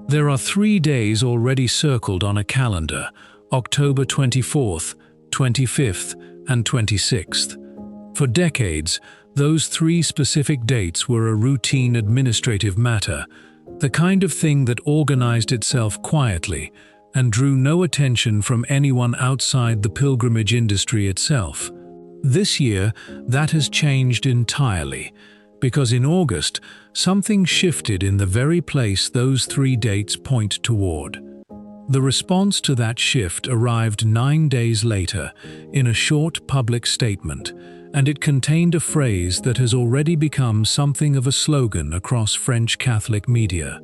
There are 3 days already circled on a calendar: October 24th, 25th, and 26th. For decades, those 3 specific dates were a routine administrative matter, the kind of thing that organized itself quietly and drew no attention from anyone outside the pilgrimage industry itself. This year, that has changed entirely, because in August, something shifted in the very place those 3 dates point toward. The response to that shift arrived 9 days later in a short public statement, and it contained a phrase that has already become something of a slogan across French Catholic media.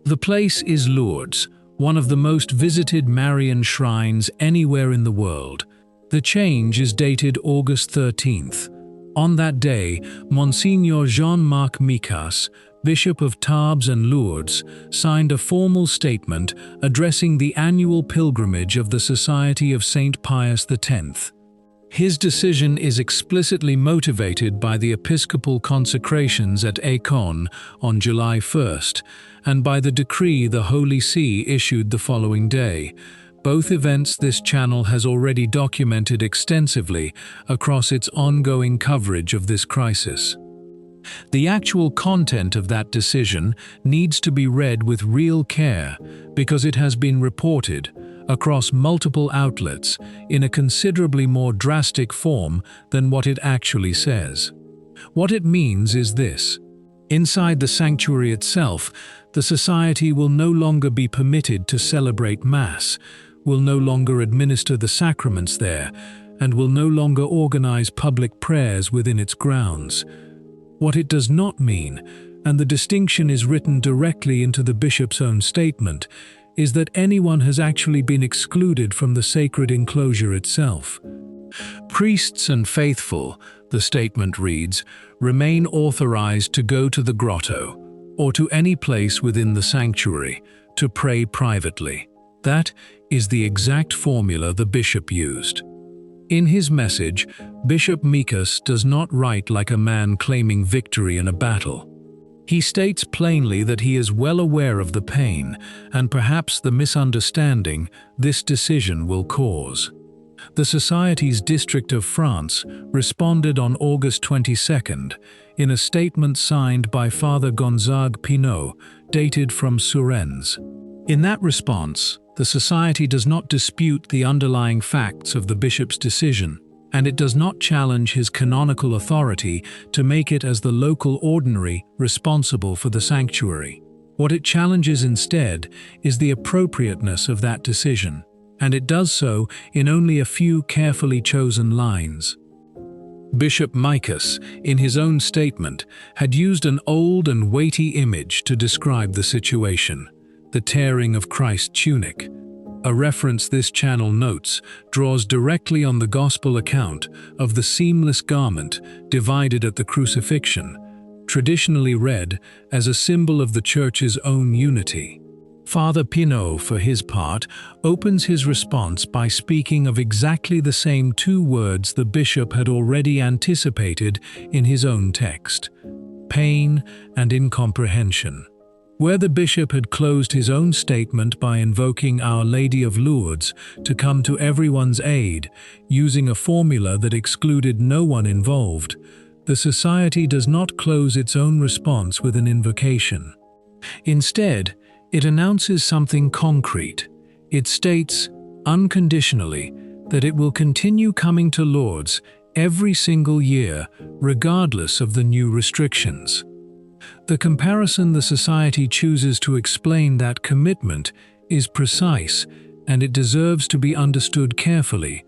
The place is Lourdes, one of the most visited Marian shrines anywhere in the world. The change is dated August 13th. On that day, Monsignor Jean-Marc Micas, Bishop of Tarbes and Lourdes, signed a formal statement addressing the annual pilgrimage of the Society of St. Pius X. His decision is explicitly motivated by the episcopal consecrations at Écon on July 1st and by the decree the Holy See issued the following day, both events this channel has already documented extensively across its ongoing coverage of this crisis. The actual content of that decision needs to be read with real care because it has been reported across multiple outlets in a considerably more drastic form than what it actually says. What it means is this: inside the sanctuary itself, the Society will no longer be permitted to celebrate Mass, will no longer administer the sacraments there, and will no longer organize public prayers within its grounds. What it does not mean, and the distinction is written directly into the bishop's own statement, is that anyone has actually been excluded from the sacred enclosure itself. Priests and faithful, the statement reads, remain authorized to go to the grotto, or to any place within the sanctuary, to pray privately. That is the exact formula the bishop used. In his message, Bishop Micas does not write like a man claiming victory in a battle. He states plainly that he is well aware of the pain and perhaps the misunderstanding this decision will cause. The Society's District of France responded on August 22nd in a statement signed by Father Gonzague Pinot, dated from Suresnes. In that response, the Society does not dispute the underlying facts of the bishop's decision, and it does not challenge his canonical authority to make it as the local ordinary responsible for the sanctuary. What it challenges instead is the appropriateness of that decision, and it does so in only a few carefully chosen lines. Bishop Micas, in his own statement, had used an old and weighty image to describe the situation: the tearing of Christ's tunic. A reference this channel notes draws directly on the Gospel account of the seamless garment divided at the crucifixion, traditionally read as a symbol of the Church's own unity. Father Pinot, for his part, opens his response by speaking of exactly the same 2 words the bishop had already anticipated in his own text: pain and incomprehension. Where the bishop had closed his own statement by invoking Our Lady of Lourdes to come to everyone's aid, using a formula that excluded no one involved, the Society does not close its own response with an invocation. Instead, it announces something concrete. It states, unconditionally, that it will continue coming to Lourdes every single year, regardless of the new restrictions. The comparison the Society chooses to explain that commitment is precise, and it deserves to be understood carefully,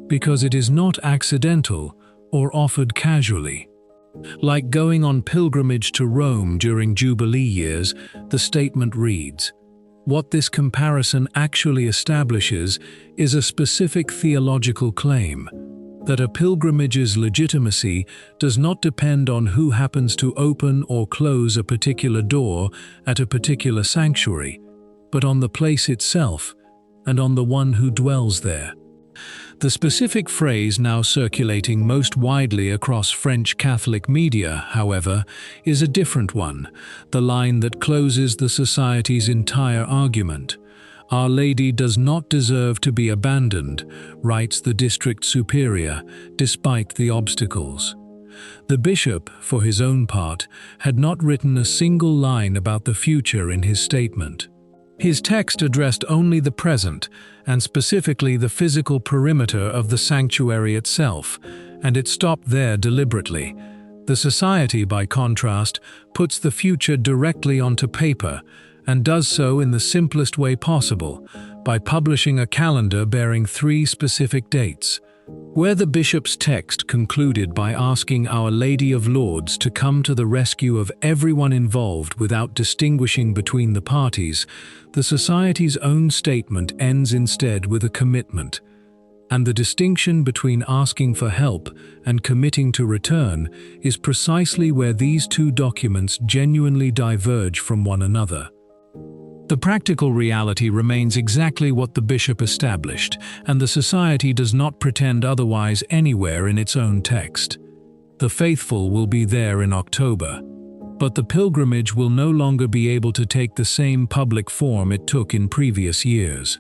because it is not accidental or offered casually. Like going on pilgrimage to Rome during Jubilee years, the statement reads, what this comparison actually establishes is a specific theological claim, that a pilgrimage's legitimacy does not depend on who happens to open or close a particular door at a particular sanctuary, but on the place itself and on the one who dwells there. The specific phrase now circulating most widely across French Catholic media, however, is a different one, the line that closes the Society's entire argument. "Our Lady does not deserve to be abandoned," writes the district superior, despite the obstacles. The bishop, for his own part, had not written a single line about the future in his statement. His text addressed only the present, and specifically the physical perimeter of the sanctuary itself, and it stopped there deliberately. The Society, by contrast, puts the future directly onto paper, and does so in the simplest way possible, by publishing a calendar bearing 3 specific dates. Where the bishop's text concluded by asking Our Lady of Lourdes to come to the rescue of everyone involved without distinguishing between the parties, the Society's own statement ends instead with a commitment. And the distinction between asking for help and committing to return is precisely where these two documents genuinely diverge from one another. The practical reality remains exactly what the bishop established, and the Society does not pretend otherwise anywhere in its own text. The faithful will be there in October, but the pilgrimage will no longer be able to take the same public form it took in previous years.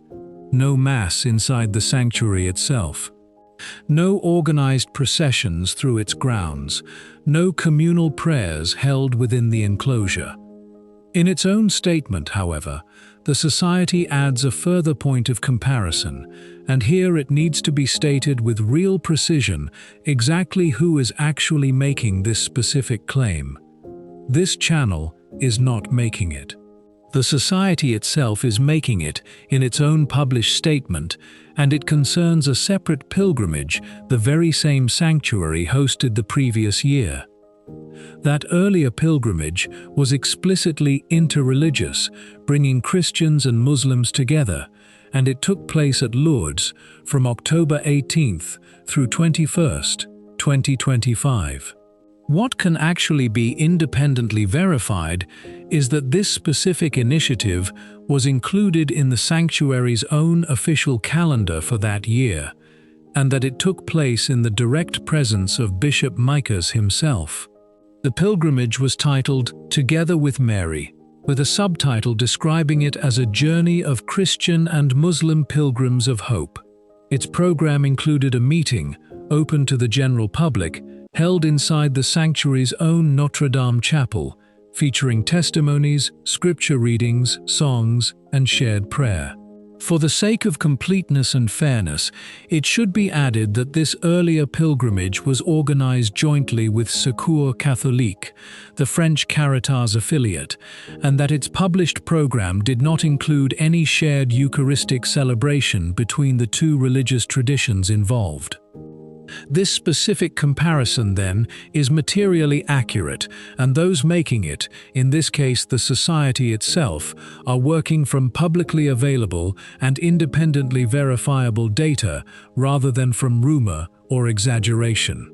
No Mass inside the sanctuary itself. No organized processions through its grounds. No communal prayers held within the enclosure. In its own statement, however, the Society adds a further point of comparison, and here it needs to be stated with real precision exactly who is actually making this specific claim. This channel is not making it. The Society itself is making it in its own published statement, and it concerns a separate pilgrimage, the very same sanctuary hosted the previous year. That earlier pilgrimage was explicitly interreligious, bringing Christians and Muslims together, and it took place at Lourdes from October 18th through 21st, 2025. What can actually be independently verified is that this specific initiative was included in the sanctuary's own official calendar for that year, and that it took place in the direct presence of Bishop Pius himself. The pilgrimage was titled "Together with Mary," with a subtitle describing it as a journey of Christian and Muslim pilgrims of hope. Its program included a meeting, open to the general public, held inside the sanctuary's own Notre Dame chapel, featuring testimonies, scripture readings, songs, and shared prayer. For the sake of completeness and fairness, it should be added that this earlier pilgrimage was organized jointly with Secours Catholique, the French Caritas affiliate, and that its published program did not include any shared Eucharistic celebration between the two religious traditions involved. This specific comparison, then, is materially accurate, and those making it, in this case the Society itself, are working from publicly available and independently verifiable data rather than from rumor or exaggeration.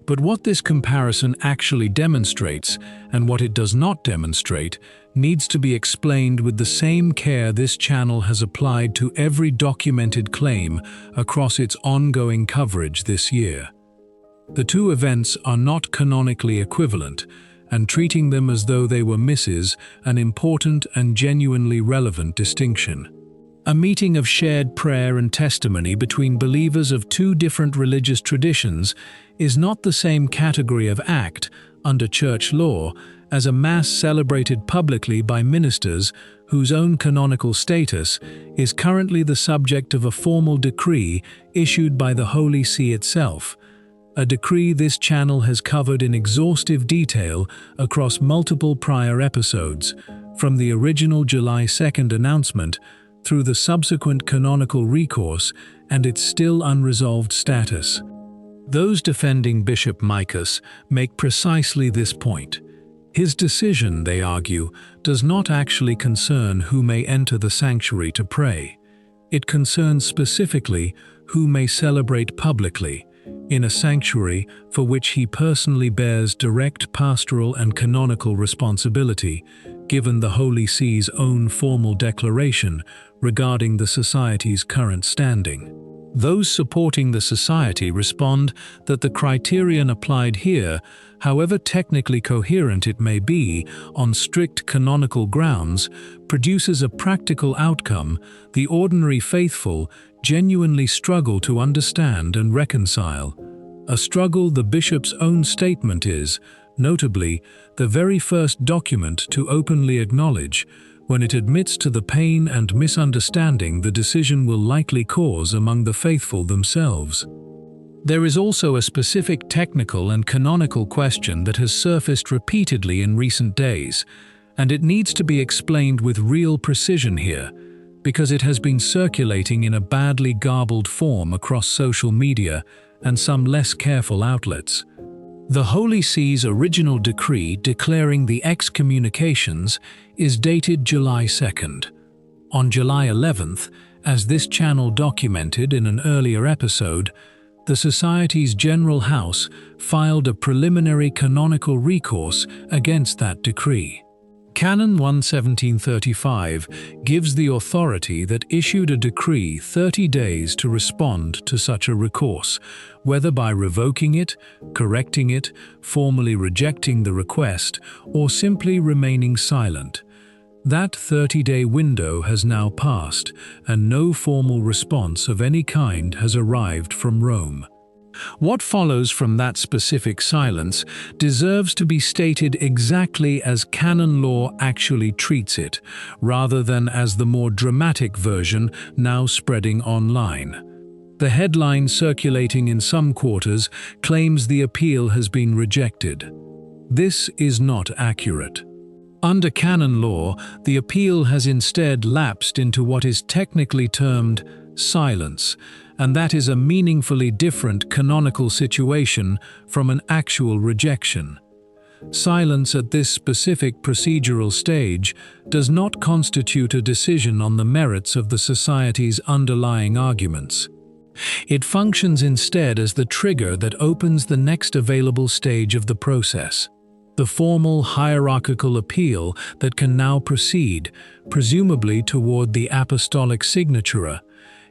But what this comparison actually demonstrates, and what it does not demonstrate, needs to be explained with the same care this channel has applied to every documented claim across its ongoing coverage this year. The two events are not canonically equivalent, and treating them as though they were misses an important and genuinely relevant distinction. A meeting of shared prayer and testimony between believers of two different religious traditions is not the same category of act, under church law, as a Mass celebrated publicly by ministers whose own canonical status is currently the subject of a formal decree issued by the Holy See itself, a decree this channel has covered in exhaustive detail across multiple prior episodes, from the original July 2nd announcement through the subsequent canonical recourse and its still unresolved status. Those defending Bishop Pius make precisely this point. His decision, they argue, does not actually concern who may enter the sanctuary to pray. It concerns specifically who may celebrate publicly, in a sanctuary for which he personally bears direct pastoral and canonical responsibility, given the Holy See's own formal declaration regarding the Society's current standing. Those supporting the society respond that the criterion applied here, however technically coherent it may be on strict canonical grounds, produces a practical outcome the ordinary faithful genuinely struggle to understand and reconcile. A struggle the bishop's own statement is, notably, the very first document to openly acknowledge, when it admits to the pain and misunderstanding the decision will likely cause among the faithful themselves. There is also a specific technical and canonical question that has surfaced repeatedly in recent days, and it needs to be explained with real precision here, because it has been circulating in a badly garbled form across social media and some less careful outlets. The Holy See's original decree declaring the excommunications is dated July 2nd. On July 11th, as this channel documented in an earlier episode, the Society's General House filed a preliminary canonical recourse against that decree. Canon 1:1735 gives the authority that issued a decree 30 days to respond to such a recourse, whether by revoking it, correcting it, formally rejecting the request, or simply remaining silent. That 30-day window has now passed, and no formal response of any kind has arrived from Rome. What follows from that specific silence deserves to be stated exactly as canon law actually treats it, rather than as the more dramatic version now spreading online. The headline circulating in some quarters claims the appeal has been rejected. This is not accurate. Under canon law, the appeal has instead lapsed into what is technically termed silence, and that is a meaningfully different canonical situation from an actual rejection. Silence at this specific procedural stage does not constitute a decision on the merits of the Society's underlying arguments. It functions instead as the trigger that opens the next available stage of the process, the formal hierarchical appeal that can now proceed, presumably toward the apostolic signatura,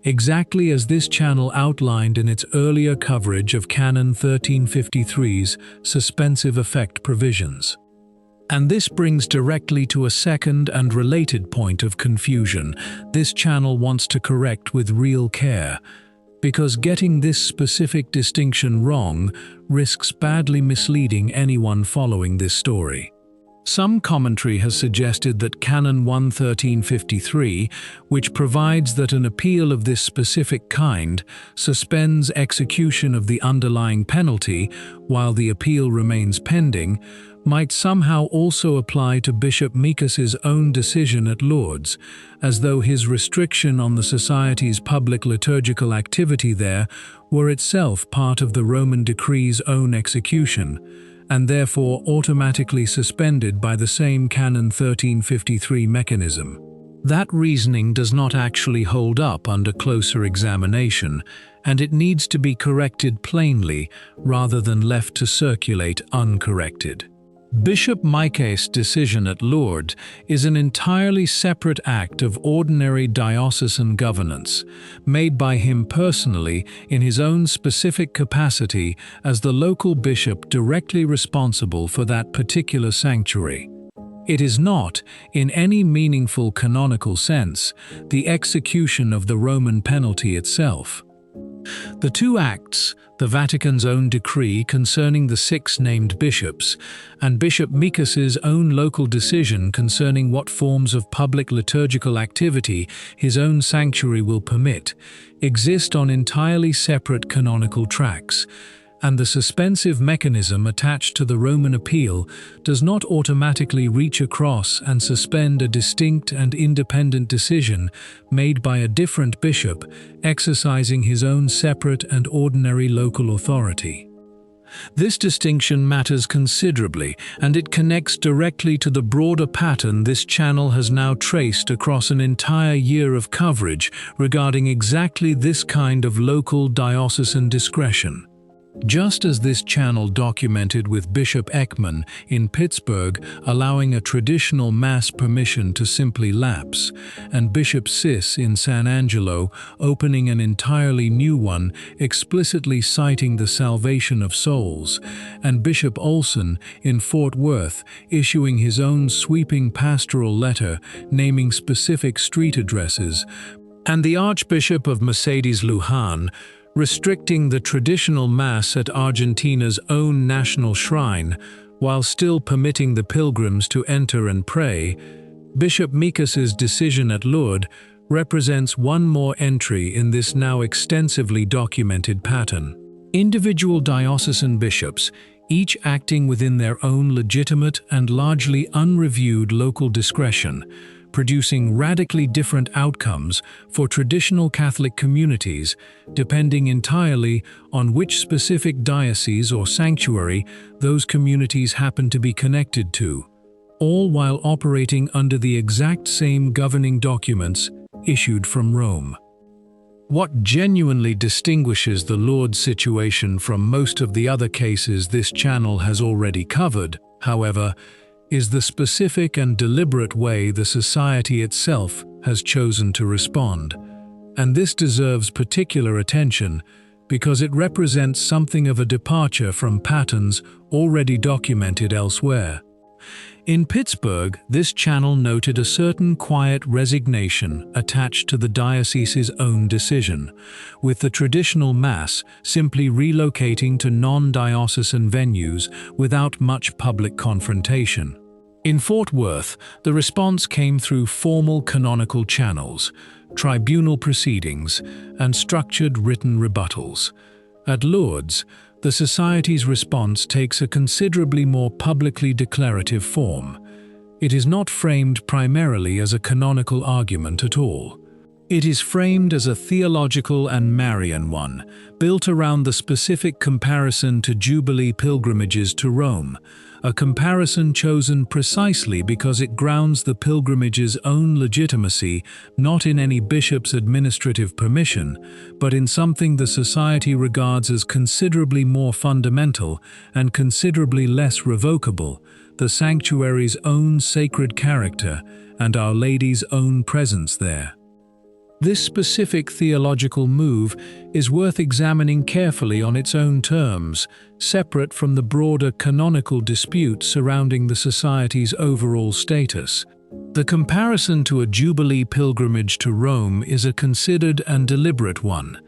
exactly as this channel outlined in its earlier coverage of Canon 1353's suspensive effect provisions. And this brings directly to a second and related point of confusion this channel wants to correct with real care, because getting this specific distinction wrong risks badly misleading anyone following this story. Some commentary has suggested that Canon 1:1353, which provides that an appeal of this specific kind suspends execution of the underlying penalty while the appeal remains pending, might somehow also apply to Bishop Micas's own decision at Lourdes, as though his restriction on the Society's public liturgical activity there were itself part of the Roman decree's own execution, and therefore automatically suspended by the same Canon 1353 mechanism. That reasoning does not actually hold up under closer examination, and it needs to be corrected plainly rather than left to circulate uncorrected. Bishop Micas's decision at Lourdes is an entirely separate act of ordinary diocesan governance, made by him personally in his own specific capacity as the local bishop directly responsible for that particular sanctuary. It is not, in any meaningful canonical sense, the execution of the Roman penalty itself. The two acts, the Vatican's own decree concerning the 6 named bishops, and Bishop Micas's own local decision concerning what forms of public liturgical activity his own sanctuary will permit, exist on entirely separate canonical tracks, and the suspensive mechanism attached to the Roman appeal does not automatically reach across and suspend a distinct and independent decision made by a different bishop exercising his own separate and ordinary local authority. This distinction matters considerably, and it connects directly to the broader pattern this channel has now traced across an entire year of coverage regarding exactly this kind of local diocesan discretion. Just as this channel documented with Bishop Ekman in Pittsburgh allowing a traditional Mass permission to simply lapse, and Bishop Sis in San Angelo opening an entirely new one explicitly citing the salvation of souls, and Bishop Olson in Fort Worth issuing his own sweeping pastoral letter naming specific street addresses, and the Archbishop of Mercedes Lujan restricting the traditional Mass at Argentina's own national shrine while still permitting the pilgrims to enter and pray, Bishop Mikas's decision at Lourdes represents one more entry in this now extensively documented pattern. Individual diocesan bishops, each acting within their own legitimate and largely unreviewed local discretion, producing radically different outcomes for traditional Catholic communities, depending entirely on which specific diocese or sanctuary those communities happen to be connected to, all while operating under the exact same governing documents issued from Rome. What genuinely distinguishes the Lourdes situation from most of the other cases this channel has already covered, however, is the specific and deliberate way the Society itself has chosen to respond. And this deserves particular attention because it represents something of a departure from patterns already documented elsewhere. In Pittsburgh, this channel noted a certain quiet resignation attached to the diocese's own decision, with the traditional Mass simply relocating to non-diocesan venues without much public confrontation. In Fort Worth, the response came through formal canonical channels, tribunal proceedings, and structured written rebuttals. At Lourdes, the Society's response takes a considerably more publicly declarative form. It is not framed primarily as a canonical argument at all. It is framed as a theological and Marian one, built around the specific comparison to Jubilee pilgrimages to Rome, a comparison chosen precisely because it grounds the pilgrimage's own legitimacy not in any bishop's administrative permission, but in something the Society regards as considerably more fundamental and considerably less revocable, the sanctuary's own sacred character and Our Lady's own presence there. This specific theological move is worth examining carefully on its own terms, separate from the broader canonical dispute surrounding the Society's overall status. The comparison to a Jubilee pilgrimage to Rome is a considered and deliberate one,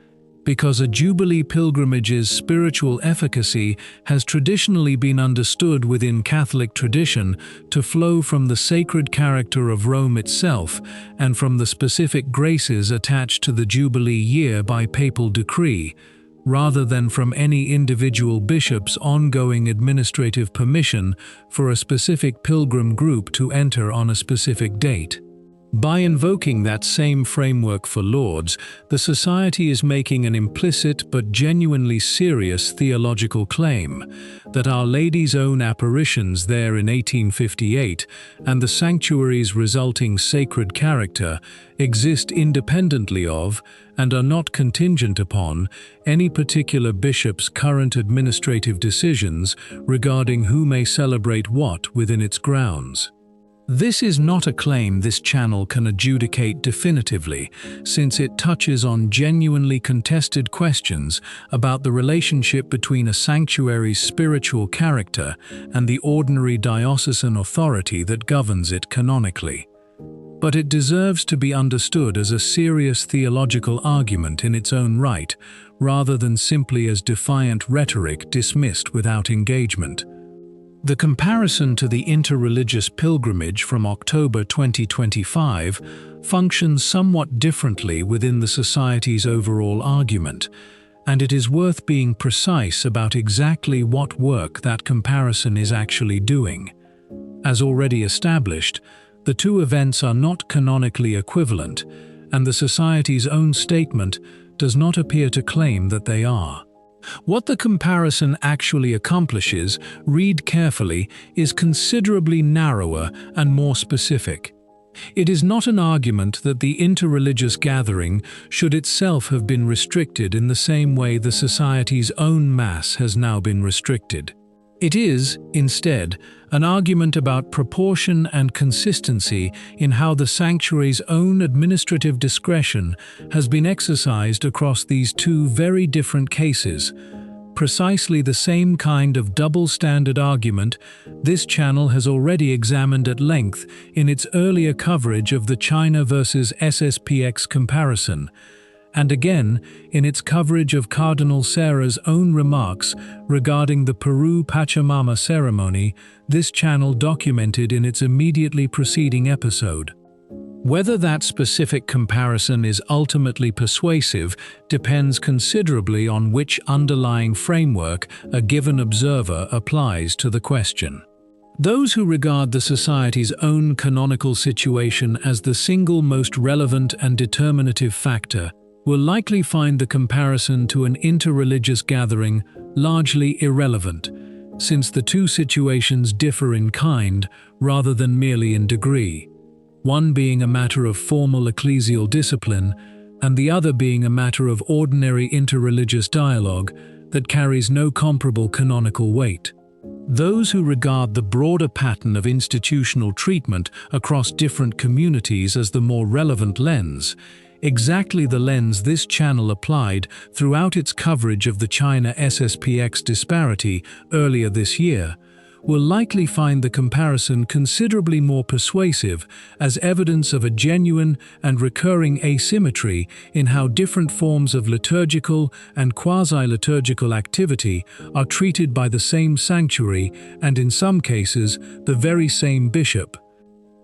because a Jubilee pilgrimage's spiritual efficacy has traditionally been understood within Catholic tradition to flow from the sacred character of Rome itself and from the specific graces attached to the Jubilee year by papal decree, rather than from any individual bishop's ongoing administrative permission for a specific pilgrim group to enter on a specific date. By invoking that same framework for Lourdes, the Society is making an implicit but genuinely serious theological claim that Our Lady's own apparitions there in 1858 and the sanctuary's resulting sacred character exist independently of and are not contingent upon any particular bishop's current administrative decisions regarding who may celebrate what within its grounds. This is not a claim this channel can adjudicate definitively, since it touches on genuinely contested questions about the relationship between a sanctuary's spiritual character and the ordinary diocesan authority that governs it canonically. But it deserves to be understood as a serious theological argument in its own right, rather than simply as defiant rhetoric dismissed without engagement. The comparison to the Interreligious pilgrimage from October 2025 functions somewhat differently within the Society's overall argument, and it is worth being precise about exactly what work that comparison is actually doing. As already established, the two events are not canonically equivalent, and the Society's own statement does not appear to claim that they are. What the comparison actually accomplishes, read carefully, is considerably narrower and more specific. It is not an argument that the interreligious gathering should itself have been restricted in the same way the Society's own Mass has now been restricted. It is, instead, an argument about proportion and consistency in how the sanctuary's own administrative discretion has been exercised across these two very different cases. Precisely the same kind of double-standard argument this channel has already examined at length in its earlier coverage of the China versus SSPX comparison, and again in its coverage of Cardinal Sarah's own remarks regarding the Peru Pachamama ceremony this channel documented in its immediately preceding episode. Whether that specific comparison is ultimately persuasive depends considerably on which underlying framework a given observer applies to the question. Those who regard the Society's own canonical situation as the single most relevant and determinative factor will likely find the comparison to an interreligious gathering largely irrelevant, since the two situations differ in kind rather than merely in degree, one being a matter of formal ecclesial discipline and the other being a matter of ordinary interreligious dialogue that carries no comparable canonical weight. Those who regard the broader pattern of institutional treatment across different communities as the more relevant lens, exactly the lens this channel applied throughout its coverage of the China SSPX disparity earlier this year, will likely find the comparison considerably more persuasive as evidence of a genuine and recurring asymmetry in how different forms of liturgical and quasi-liturgical activity are treated by the same sanctuary and, in some cases, the very same bishop.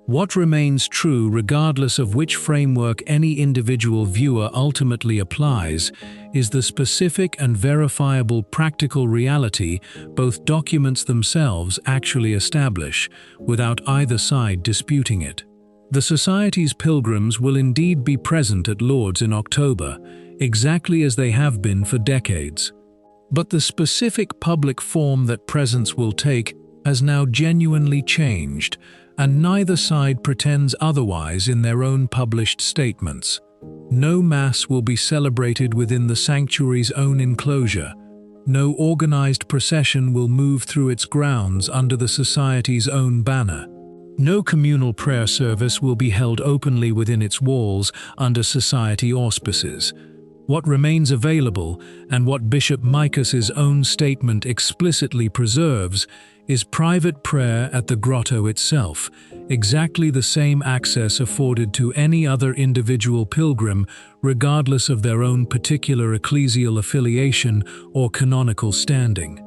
What remains true regardless of which framework any individual viewer ultimately applies is the specific and verifiable practical reality both documents themselves actually establish, without either side disputing it. The Society's pilgrims will indeed be present at Lourdes in October, exactly as they have been for decades. But the specific public form that presence will take has now genuinely changed, and neither side pretends otherwise in their own published statements. No Mass will be celebrated within the sanctuary's own enclosure. No organized procession will move through its grounds under the Society's own banner. No communal prayer service will be held openly within its walls under Society auspices. What remains available, and what Bishop Micas's own statement explicitly preserves, is private prayer at the grotto itself, exactly the same access afforded to any other individual pilgrim regardless of their own particular ecclesial affiliation or canonical standing.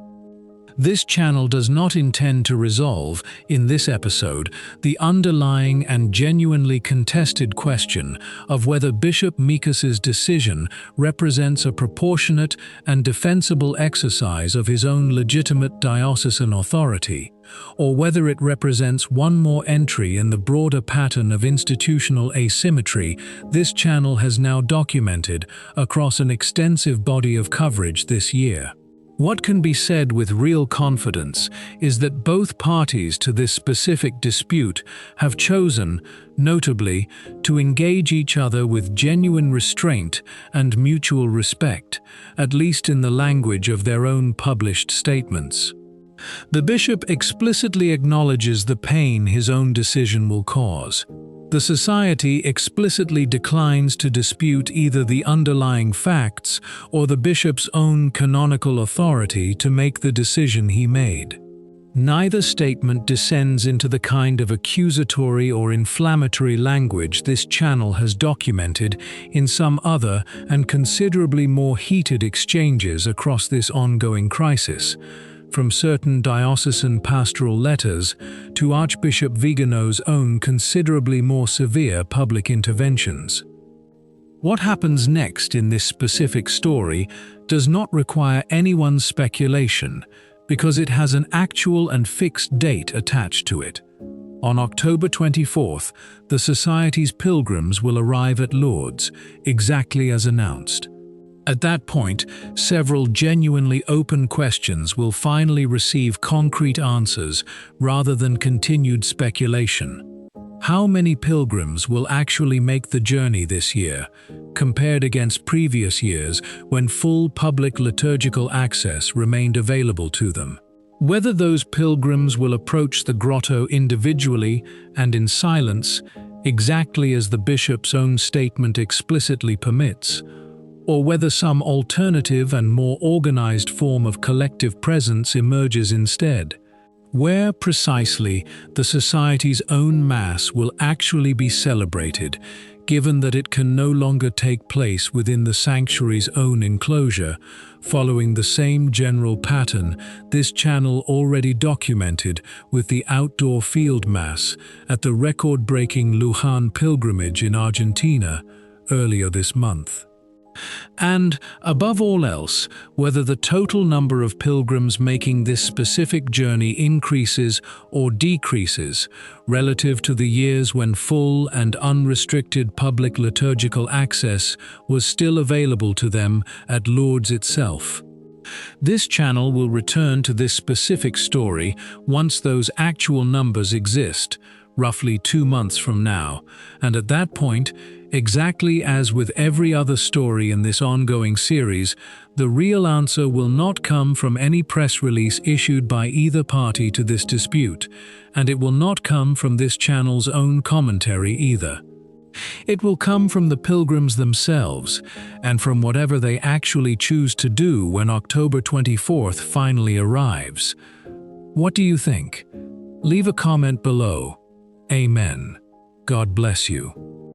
This channel does not intend to resolve, in this episode, the underlying and genuinely contested question of whether Bishop Micas's decision represents a proportionate and defensible exercise of his own legitimate diocesan authority, or whether it represents one more entry in the broader pattern of institutional asymmetry this channel has now documented across an extensive body of coverage this year. What can be said with real confidence is that both parties to this specific dispute have chosen, notably, to engage each other with genuine restraint and mutual respect, at least in the language of their own published statements. The bishop explicitly acknowledges the pain his own decision will cause. The Society explicitly declines to dispute either the underlying facts or the bishop's own canonical authority to make the decision he made. Neither statement descends into the kind of accusatory or inflammatory language this channel has documented in some other and considerably more heated exchanges across this ongoing crisis, from certain diocesan pastoral letters to Archbishop Vigano's own considerably more severe public interventions. What happens next in this specific story does not require anyone's speculation, because it has an actual and fixed date attached to it. On October 24th, the Society's pilgrims will arrive at Lourdes, exactly as announced. At that point, several genuinely open questions will finally receive concrete answers rather than continued speculation. How many pilgrims will actually make the journey this year, compared against previous years when full public liturgical access remained available to them? Whether those pilgrims will approach the grotto individually and in silence, exactly as the bishop's own statement explicitly permits, or whether some alternative and more organized form of collective presence emerges instead. Where precisely the Society's own Mass will actually be celebrated, given that it can no longer take place within the sanctuary's own enclosure, following the same general pattern this channel already documented with the outdoor field Mass at the record-breaking Luján pilgrimage in Argentina earlier this month. And, above all else, whether the total number of pilgrims making this specific journey increases or decreases relative to the years when full and unrestricted public liturgical access was still available to them at Lourdes itself. This channel will return to this specific story once those actual numbers exist, roughly 2 months from now, and at that point, exactly as with every other story in this ongoing series, the real answer will not come from any press release issued by either party to this dispute, and it will not come from this channel's own commentary either. It will come from the pilgrims themselves, and from whatever they actually choose to do when October 24th finally arrives. What do you think? Leave a comment below. Amen. God bless you.